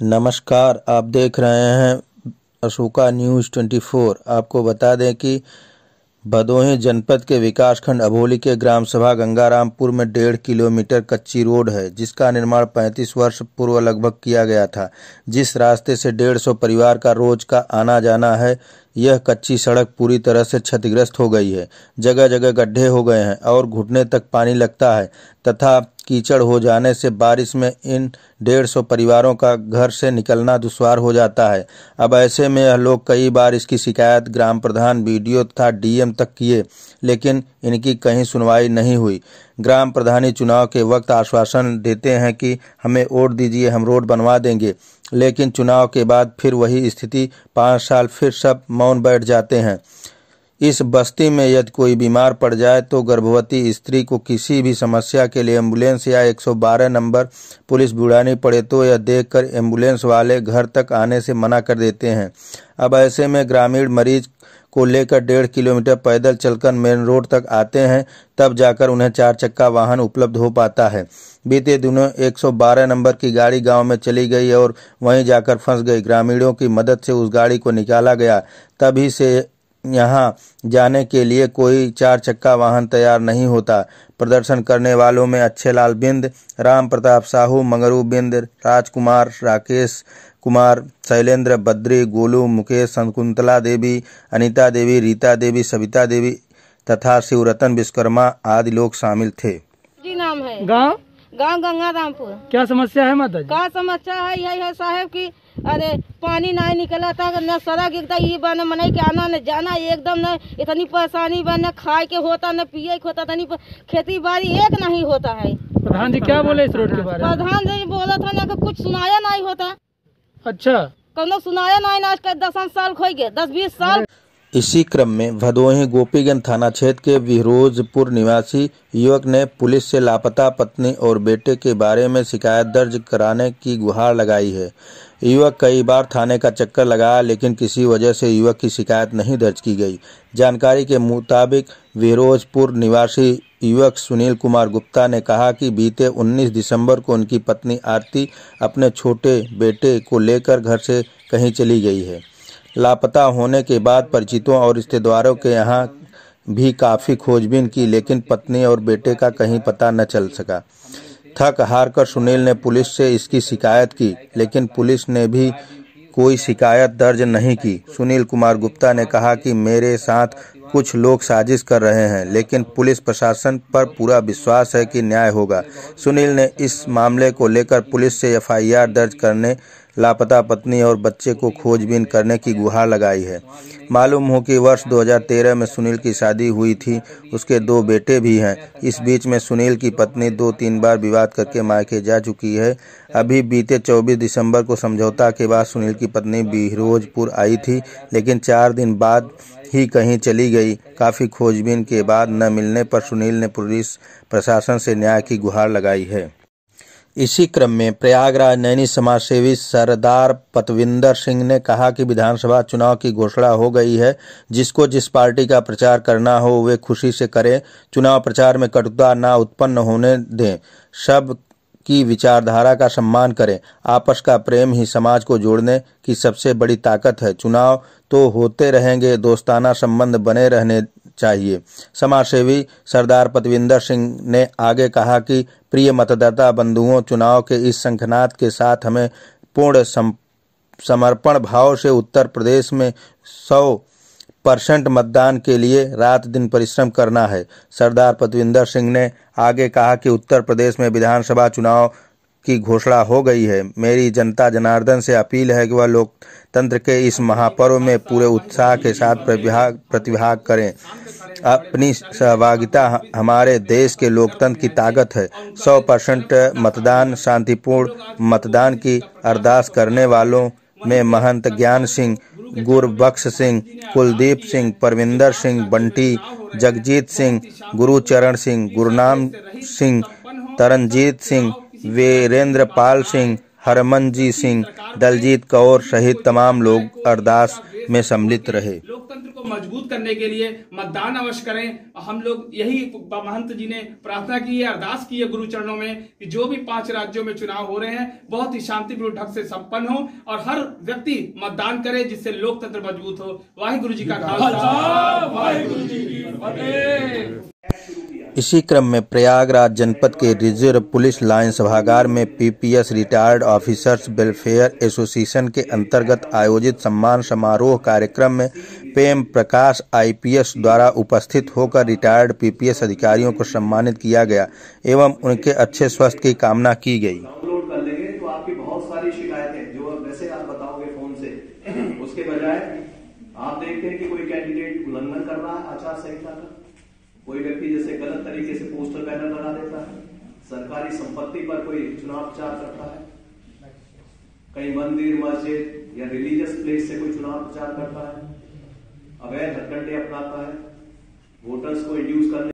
नमस्कार, आप देख रहे हैं अशोका न्यूज़ 24। आपको बता दें कि भदोही जनपद के विकासखंड अभोली के ग्राम सभा गंगारामपुर में 1.5 किलोमीटर कच्ची रोड है, जिसका निर्माण 35 वर्ष पूर्व लगभग किया गया था। जिस रास्ते से 150 परिवार का रोज का आना जाना है, यह कच्ची सड़क पूरी तरह से क्षतिग्रस्त हो गई है। जगह जगह गड्ढे हो गए हैं और घुटने तक पानी लगता है तथा कीचड़ हो जाने से बारिश में इन 150 परिवारों का घर से निकलना दुश्वार हो जाता है। अब ऐसे में यह लोग कई बार इसकी शिकायत ग्राम प्रधान, बीडीओ तथा डीएम तक किए, लेकिन इनकी कहीं सुनवाई नहीं हुई। ग्राम प्रधानी चुनाव के वक्त आश्वासन देते हैं कि हमें वोट दीजिए, हम रोड बनवा देंगे, लेकिन चुनाव के बाद फिर वही स्थिति। 5 साल फिर सब मौन बैठ जाते हैं। इस बस्ती में यदि कोई बीमार पड़ जाए तो गर्भवती स्त्री को किसी भी समस्या के लिए एम्बुलेंस या 112 नंबर पुलिस बुलानी पड़े तो यह देखकर एम्बुलेंस वाले घर तक आने से मना कर देते हैं। अब ऐसे में ग्रामीण मरीज को लेकर 1.5 किलोमीटर पैदल चलकर मेन रोड तक आते हैं, तब जाकर उन्हें 4 चक्का वाहन उपलब्ध हो पाता है। बीते दिनों 112 नंबर की गाड़ी गांव में चली गई और वहीं जाकर फंस गई। ग्रामीणों की मदद से उस गाड़ी को निकाला गया। तभी से यहाँ जाने के लिए कोई 4 चक्का वाहन तैयार नहीं होता। प्रदर्शन करने वालों में अच्छे लाल बिंद, राम प्रताप साहू, मंगरू बिंद, राजकुमार, राकेश कुमार, शैलेंद्र, बद्री, गोलू, मुकेश, शकुंतला देवी, अनीता देवी, रीता देवी, सविता देवी तथा शिवरतन विश्वकर्मा आदि लोग शामिल थे। जी नाम है गांव गंगारामपुर। क्या समस्या है माता जी? क्या समस्या है? यही है साहब कि अरे पानी नहीं निकला था, न सड़क एकदम ये बने मने के आना न जाना, एकदम न इतनी परेशानी बने, खाए के होता न पिए के होता, तनी खेती बाड़ी एक नहीं होता है। प्रधान जी क्या बोले इस रोड के बारे में? प्रधान जी बोला था ना कि कुछ सुनाया नहीं होता। अच्छा, कौनो सुनाया नहीं, आज के 10 साल खो गए, 10-20 साल। इसी क्रम में भदोही गोपीगंज थाना क्षेत्र के विरोजपुर निवासी युवक ने पुलिस से लापता पत्नी और बेटे के बारे में शिकायत दर्ज कराने की गुहार लगाई है। युवक कई बार थाने का चक्कर लगाया, लेकिन किसी वजह से युवक की शिकायत नहीं दर्ज की गई। जानकारी के मुताबिक विरोजपुर निवासी युवक सुनील कुमार गुप्ता ने कहा कि बीते 19 दिसंबर को उनकी पत्नी आरती अपने छोटे बेटे को लेकर घर से कहीं चली गई है। लापता होने के बाद परिचितों और रिश्तेदारों के यहाँ भी काफ़ी खोजबीन की, लेकिन पत्नी और बेटे का कहीं पता न चल सका। थक हार कर सुनील ने पुलिस से इसकी शिकायत की, लेकिन पुलिस ने भी कोई शिकायत दर्ज नहीं की। सुनील कुमार गुप्ता ने कहा कि मेरे साथ कुछ लोग साजिश कर रहे हैं, लेकिन पुलिस प्रशासन पर पूरा विश्वास है कि न्याय होगा। सुनील ने इस मामले को लेकर पुलिस से एफआईआर दर्ज करने, लापता पत्नी और बच्चे को खोजबीन करने की गुहार लगाई है। मालूम हो कि वर्ष 2013 में सुनील की शादी हुई थी, उसके 2 बेटे भी हैं। इस बीच में सुनील की पत्नी 2-3 बार विवाद करके मायके जा चुकी है। अभी बीते 24 दिसंबर को समझौता के बाद सुनील की पत्नी बिरोजपुर आई थी, लेकिन 4 दिन बाद ही कहीं चली गई। काफ़ी खोजबीन के बाद न मिलने पर सुनील ने पुलिस प्रशासन से न्याय की गुहार लगाई है। इसी क्रम में प्रयागराज नैनी समाजसेवी सरदार पतविंदर सिंह ने कहा कि विधानसभा चुनाव की घोषणा हो गई है, जिसको जिस पार्टी का प्रचार करना हो वे खुशी से करें। चुनाव प्रचार में कटुता ना उत्पन्न होने दें, सब की विचारधारा का सम्मान करें। आपस का प्रेम ही समाज को जोड़ने की सबसे बड़ी ताकत है। चुनाव तो होते रहेंगे, दोस्ताना संबंध बने रहने चाहिए। समाजसेवी सरदार पतविंदर सिंह ने आगे कहा कि प्रिय मतदाता बंधुओं, चुनाव के इस शंखनाद के साथ हमें पूर्ण समर्पण भाव से उत्तर प्रदेश में 100% मतदान के लिए रात दिन परिश्रम करना है। सरदार पतविंदर सिंह ने आगे कहा कि उत्तर प्रदेश में विधानसभा चुनाव की घोषणा हो गई है। मेरी जनता जनार्दन से अपील है कि वह लोकतंत्र के इस महापर्व में पूरे उत्साह के साथ प्रतिभाग करें। अपनी सहभागिता हमारे देश के लोकतंत्र की ताकत है। 100% मतदान, शांतिपूर्ण मतदान की अरदास करने वालों में महंत ज्ञान सिंह, गुरबख्श सिंह, कुलदीप सिंह, परविंदर सिंह, बंटी, जगजीत सिंह, गुरुचरण सिंह, गुरनाम सिंह, तरनजीत सिंह, वीरेंद्र पाल सिंह, हरमनजी सिंह, दलजीत कौर सहित तमाम लोग अरदास में सम्मिलित रहे। मजबूत करने के लिए मतदान अवश्य करें। हम लोग यही महंत जी ने प्रार्थना की है, अरदास की है गुरु चरणों में कि जो भी 5 राज्यों में चुनाव हो रहे हैं बहुत ही शांतिपूर्ण ढंग से संपन्न हो और हर व्यक्ति मतदान करे, जिससे लोकतंत्र मजबूत हो। वाहिगुरु जी का खालसा, वाहिगुरु जी की फतेह। इसी क्रम में प्रयागराज जनपद के रिजर्व पुलिस लाइन सभागार में PPS retired officers welfare association के अंतर्गत आयोजित सम्मान समारोह कार्यक्रम में प्रेम प्रकाश आईपीएस द्वारा उपस्थित होकर रिटायर्ड पीपीएस अधिकारियों को सम्मानित किया गया एवं उनके अच्छे स्वास्थ्य की कामना की गई। डाउनलोड कर लेंगे तो आपकी बहुत सारी शिकायतें जो वैसे आप बताओगे फोन से, उसके बजाय आप देखते हैं कि कोई कैंडिडेट उल्लंघन कर रहा है आचार संहिता का, कोई व्यक्ति जैसे गलत तरीके से पोस्टर बैनर लगा देता है, सरकारी संपत्ति पर कोई चुनाव प्रचार करता है, कहीं मंदिर मस्जिद या रिलीजियस प्लेस से कोई चुनाव प्रचार करता है, अवैध हथकंडे अपनाता है, वोटर्स को इंड्यूस करने